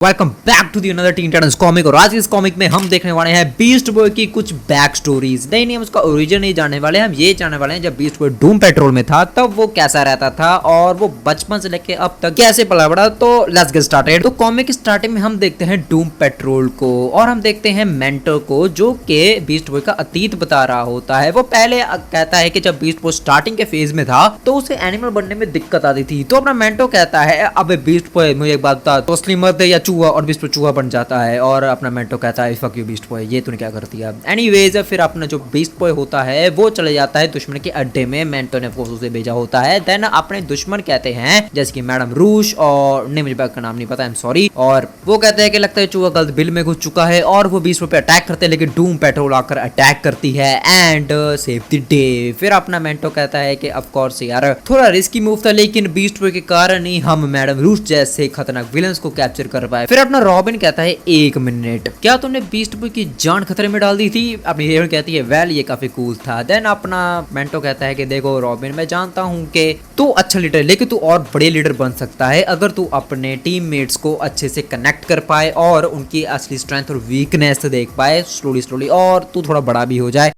Welcome back to the another teen titans comic. और आज इस कॉमिक में हम देखने वाले हैं बीस्ट बॉय की कुछ बैक स्टोरीज। नहीं हम उसका ओरिजिन नहीं जानने वाले, हम ये जानने वाले हैं जब बीस्ट बॉय डूम पेट्रोल में था तब वो कैसा रहता था और वो बचपन से लेके अब तक कैसे पला बड़ा। तो लेट्स गेट स्टार्टेड। तो कॉमिक स्टार्टिंग में हम देखते हैं डूम पेट्रोल को और हम देखते हैं मेंटो को जो कि बीस्ट बॉय का अतीत बता रहा होता है। वो पहले कहता है कि जब बीस्ट बॉय स्टार्टिंग के फेज में था तो उसे एनिमल बनने में दिक्कत आती थी। तो अपना मेंटो कहता है अब बीस्ट बॉय मुझे एक बात बता, तो असली मत या चूहा, और बीस्ट बॉय चूहा बन जाता है। और अपना मेंटो कहता है फक यू बीस्ट बॉय, ये तूने क्या कर दिया। एनीवेज फिर अपना जो बीस्ट बॉय होता है वो चले जाता है दुश्मन के अड्डे में। मेंटो ने फोर्स उसे भेजा होता है। देन अपने दुश्मन कहते हैं जैसे कि मैडम रूश और नहीं, मुझे का नाम नहीं पता, आई एम सॉरी। और वो कहते हैं कि लगता है चूहा गलत बिल में घुस चुका है और वो बीस्ट बॉय पे अटैक करते हैं, लेकिन डूम पेट्रोल आकर अटैक करती है एंड सेव द डे। फिर अपना मेंटो कहता है कि ऑफ कोर्स यार थोड़ा रिस्की मूव था, लेकिन बीस्ट बॉय के कारण ही हम मैडम रूश जैसे खतरनाक विलन्स को कैप्चर कर पाए। फिर अपना रॉबिन कहता है एक मिनट, क्या तुमने बीस्ट बॉय की जान खतरे में डाल दी थी। अपनी हीरोइन कहती है वेल ये काफी कूल था। देन अपना मेंटो कहता है कि देखो रॉबिन, मैं जानता हूँ कि तू अच्छा लीडर है, लेकिन तू और बड़े लीडर बन सकता है अगर तू अपने टीममेट्स को अच्छे से कनेक्ट कर पाए और उनकी असली स्ट्रेंथ और वीकनेस देख पाए स्लोली और तू थोड़ा बड़ा भी हो जाए।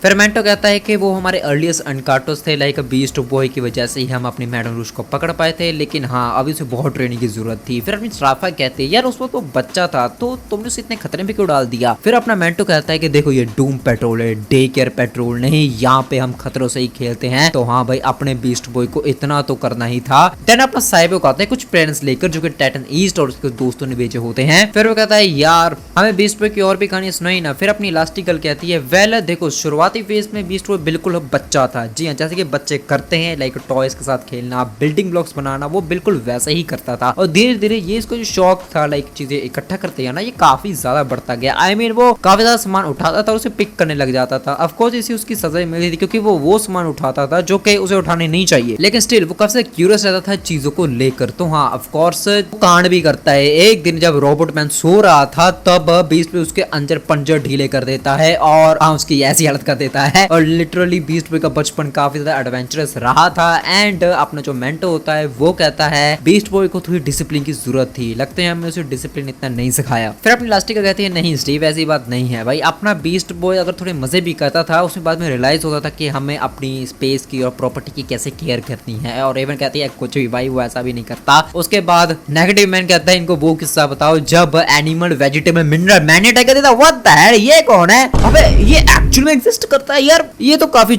फिर मेंटो कहता है कि वो हमारे अर्लीस्ट अनकार्टोस थे, लाइक बीस्ट बॉय की वजह से ही हम अपनी मैडम रूश को पकड़ पाए थे, लेकिन हाँ अभी उसे बहुत ट्रेनिंग की जरूरत थी। फिर अपनी सराफा कहते हैं यार उस वक्त तो बच्चा था तो तुमने उसे इतने खतरे में क्यों डाल दिया। फिर अपना मेंटो कहता है कि देखो ये डूम पेट्रोल है, डे केयर पेट्रोल नहीं, यहाँ पे हम खतरों से ही खेलते हैं। तो हाँ भाई अपने बीस्ट बॉय को इतना तो करना ही था। देन अपना साइबो कहता है कुछ प्लेन्स लेकर जो कि टाइटन ईस्ट और उसके दोस्तों ने भेजे होते हैं। फिर वो कहता है यार हमें बीस्ट बॉय की और भी कहानी सुनाई ना। फिर अपनी इलास्टिकल कहती है वेल देखो शुरुआती फेज में बीस्ट बॉय बिल्कुल बच्चा था, जी हाँ, जैसे कि बच्चे करते हैं, लाइक टॉयज के साथ खेलना, बिल्डिंग ब्लॉक्स बनाना, वो बिल्कुल वैसा ही करता था। और धीरे धीरे ये इसको जो शौक था लाइक चीजें इकट्ठा करते हैं ना, ये काफी ज्यादा बढ़ता गया। आई मीन वो काफी ज्यादा सामान उठाता था और उसे पिक करने लग जाता था। ऑफ कोर्स इसे उसकी सजा मिली थी क्योंकि वो सामान उठाता था जो कि उसे उठाने नहीं चाहिए, लेकिन स्टिल वो काफी क्यूरियस रहता था चीजों को लेकर। तो हाँ ऑफ कोर्स कांड भी करता है। एक दिन जब रोबोट मैन सो रहा था तब बीस्ट बॉय उसके अंदर पंजर ढीले कर देता है और उसकी ऐसी हालत कर देता है। और लिटरली बीस्ट बॉय का बचपन काफी ज्यादा एडवेंचरस रहा था। एंड अपना जो मेंटो होता है वो कहता है बीस्ट बॉय को थोड़ी डिसिप्लिन की जरूरत थी, लगते हैं हमने उसे डिसिप्लिन इतना नहीं सिखाया। फिर अपनी लास्टिक कहती है नहीं स्टीव ऐसी बात नहीं है भाई, अपना बीस्ट बॉय अगर थोड़े मजे भी करता था उसमें बाद में रियलाइज होता था कि हमें अपनी स्पेस की और प्रॉपर्टी की कैसे केयर करनी है। और इवन कहती है कुछ भी भाई वो ऐसा भी नहीं करता। उसके बाद नेगेटिव मैन कहता है इनको वो किस्सा बताओ जब एनिमल वेजिटेबल मिनरल मैग्नेट कहता था व्हाट द हेल, ये कौन है, अबे ये एक्चुअली में एग्जिस्ट करता है यार, ये तो काफी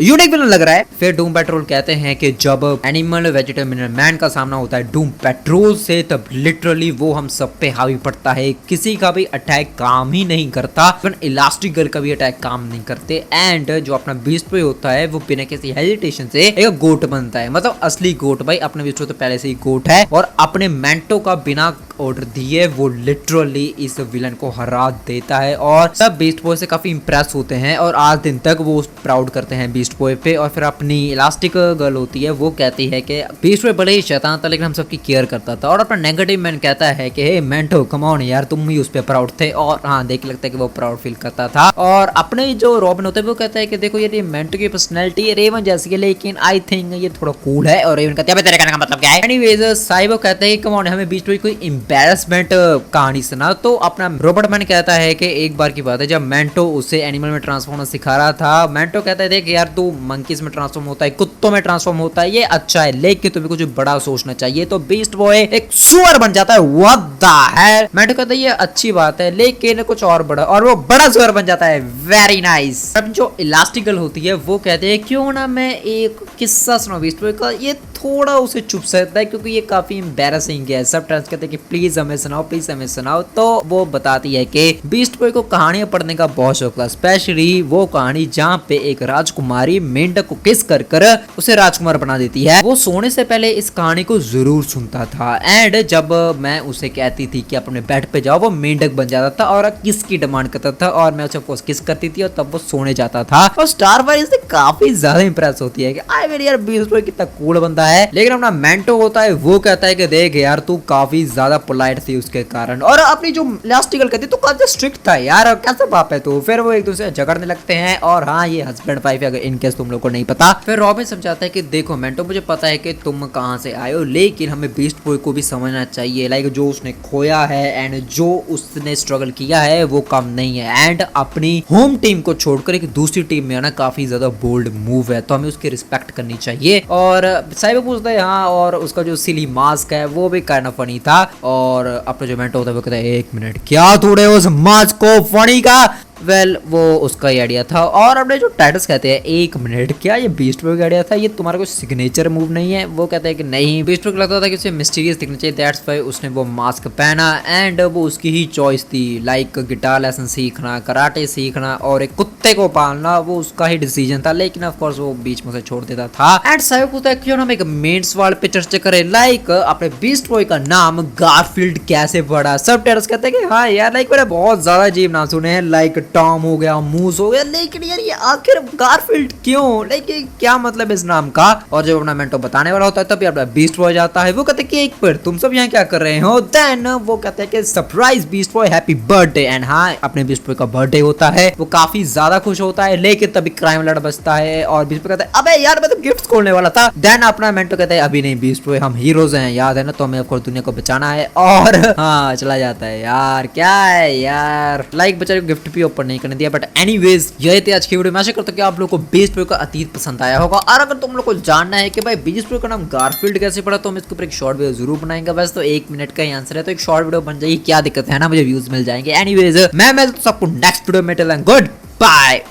यूनिक विलन लग रहा है। फिर डूम पेट्रोल कहते हैं कि जब एनिमल वेजिटेबल मिनरल मैन का सामना होता है डूम पेट्रोल से तब लिटरली वो हम सब पे हावी पड़ता है, किसी का भी अटैक काम ही नहीं करता, इवन इलास्टिक गर्ल का भी अटैक काम नहीं करते। एंड जो अपना बीस्ट बॉय होता है वो बिना किसी हेजिटेशन से एक गोट बनता है, मतलब असली गोट भाई। अपने बीस्ट बॉय तो पहले से ही गोट है और अपने मेंटो का बिना ऑर्डर दिए वो लिटरली इस विलन को हरा देता है और सब बीस्ट बॉय से काफी इंप्रेस होते हैं और आज दिन तक वो प्राउड करते हैं बीस्ट बॉय पे। और फिर अपनी इलास्टिक गर्ल होती है वो कहती है कि बीस्ट बॉय बड़े ही शैतान था लेकिन हम सबकी केयर करता था। और अपना नेगेटिव मैन कहता है कि हे मेंटो कम ऑन यार तुम ही उस पे प्राउड थे। और हाँ देख लगता है कि वो प्राउड फील करता था। और अपने जो रॉबिन होता है वो कहता है कि देखो ये मेंटो की पर्सनैलिटी रेवन जैसी है लेकिन आई थिंक ये थोड़ा कूल है। और रेवन कहता है तेरे कहने का मतलब क्या है। एनीवेज साइबो कहते हैं कम ऑन हमें बीस्ट बॉय कोई एम्बैरसमेंट कहानी सुना। तो अपना रोबोट मैन कहता है कि एक बार की बात है जब मेंटो उसे एनिमल में ट्रांसफॉर्म सिखा रहा था। मेंटो कहता है देख यार तू मंकीज में ट्रांसफॉर्म होता है, कुत्तों में ट्रांसफॉर्म होता है, ये अच्छा है लेकिन तुम्हें कुछ बड़ा सोचना चाहिए। तो बीस्ट बॉय एक सुअर बन जाता है, व्हाट द हेल। मेंटो कहता है ये अच्छी बात है लेकिन कुछ और बड़ा, और वो बड़ा सुअर बन जाता है, वेरी नाइस। अब जो इलास्टिकल होती है वो कहते हैं क्यों ना मैं एक किस्सा सुनाऊं बीस्ट बॉय का, ये थोड़ा उसे चुप सकता है क्योंकि ये काफी एम्बैरसिंग है। सब ट्रांस कहते हैं कि प्लीज हमें सुनाओ, प्लीज हमें सुनाओ। तो वो बताती है कि बीस्ट बॉय को कहानियां पढ़ने का बहुत शौक था, स्पेशली वो कहानी जहाँ पे एक राजकुमारी मेंढक को किस कर कर उसे राजकुमार बना देती है। वो सोने से पहले इस कहानी को जरूर सुनता था एंड जब मैं उसे कहती थी कि अपने बेड पे जाओ वो मेंढक बन जाता था और किस की डिमांड करता था और मैं उसे किस करती थी और तब वो सोने जाता था। और स्टार वाइज इससे काफी ज्यादा इंप्रेस होती है कि आई मेरी यार बीस्ट बॉय कितना कूल बंदा है। लेकिन अपना मेंटो होता है वो कहता है कि देख यार तू काफी ज्यादा पोलाइट थी उसके कारण, और अपनी जो लास्टिकल कहती तो काफी स्ट्रिक्ट था यार, कैसे बाप है तो। फिर वो एक दूसरे से झगड़ने लगते हैं, और हाँ ये हस्बैंड वाइफ है अगर इनकेस तुम लोग को नहीं पता। फिर रॉबिन समझाता है कि देखो मेंटो मुझे पता है कि तुम कहाँ से आए हो, लेकिन हमें बीस्ट बॉय को भी समझना चाहिए, लाइक जो उसने खोया है एंड जो उसने स्ट्रगल किया है वो कम नहीं है, एंड अपनी होम टीम को छोड़कर एक दूसरी टीम में आना काफी ज्यादा बोल्ड मूव है, तो हमें उसकी रिस्पेक्ट करनी चाहिए। और साइबर पूछता है हाँ, और उसका जो सिली मास्क है वो भी काइंड ऑफ फनी था, और अपना जो मेंटो होता है वो कहता है 1 मिनट क्या तोड़े उस मास्क को फनी का। वेल वो उसका ही आइडिया था, और अपने जो टाइटस कहते हैं 1 मिनट क्या ये बीस्ट बॉय का आइडिया था, ये तुम्हारा कोई सिग्नेचर मूव नहीं है। वो कहते हैं कि नहीं, बीस्ट बॉय को लगता था कि उसे मिस्टीरियस दिखना चाहिए, दैट्स व्हाई उसने वो मास्क पहना, एंड वो उसकी ही चॉइस थी, लाइक गिटार लेसन सीखना, कराटे सीखना और एक कुत्ते को पालना वो उसका ही डिसीजन था, लेकिन ऑफ कोर्स वो बीच में से छोड़ देता था। एंड साइबर पूछता है क्यों हम एक मेन सवाल पे चर्चा करें, लाइक अपने बीस्ट बॉय का नाम गारफील्ड कैसे पड़ा। सब टाइटस कहते हैं कि हाँ यार लाइक मैंने बहुत ज्यादा अजीब नाम सुने हैं, लाइक टॉम हो गया, मूस हो गया, लेकिन यार ये आखिर गारफील्ड क्यों, लाइक क्या मतलब इस नाम का। और जब अपना मेंटो बताने वाला होता है तभी अपना बीस्ट बॉय जाता है, वो कहते हैं कि एक मिनट तुम सब यहाँ क्या कर रहे हो। देन वो कहते हैं कि surprise beast boy happy birthday, and हाँ अपने बीस्ट बॉय का बर्थडे होता है, वो काफी ज्यादा खुश होता है, लेकिन तभी क्राइम लड़ बचता है, और बीस्ट बॉय कहता है अबे यार मैं तो गिफ्ट खोलने वाला था। देन अपना मेंटो कहता है अभी नहीं बीस्ट बॉय, हम हीरोज हैं याद है ना, तो हमें ऑफ कोर्स दुनिया को बचाना है, और हाँ चला जाता है। यार क्या है यार, लाइक बेचारे को गिफ्ट भी ओपन नहीं करने दिया। बट एनीवेज ये थी आज की वीडियो में, आशा करता हूं कि आप लोगों को बीस्ट बॉय का अतीत पसंद आया होगा, और अगर तुम लोग को जानना है कि भाई बीस्ट बॉय का नाम गारफील्ड कैसे पड़ा, तो हम इसके ऊपर एक शॉर्ट वीडियो जरूर बनाएंगे। बस तो 1 मिनट का ही आंसर है, तो एक शॉर्ट वीडियो बन जाएगी, क्या दिक्कत है ना, मुझे व्यूज मिल जाएंगे। एनीवेज मैं सबको नेक्स्ट वीडियो में टिल देन गुड बाय।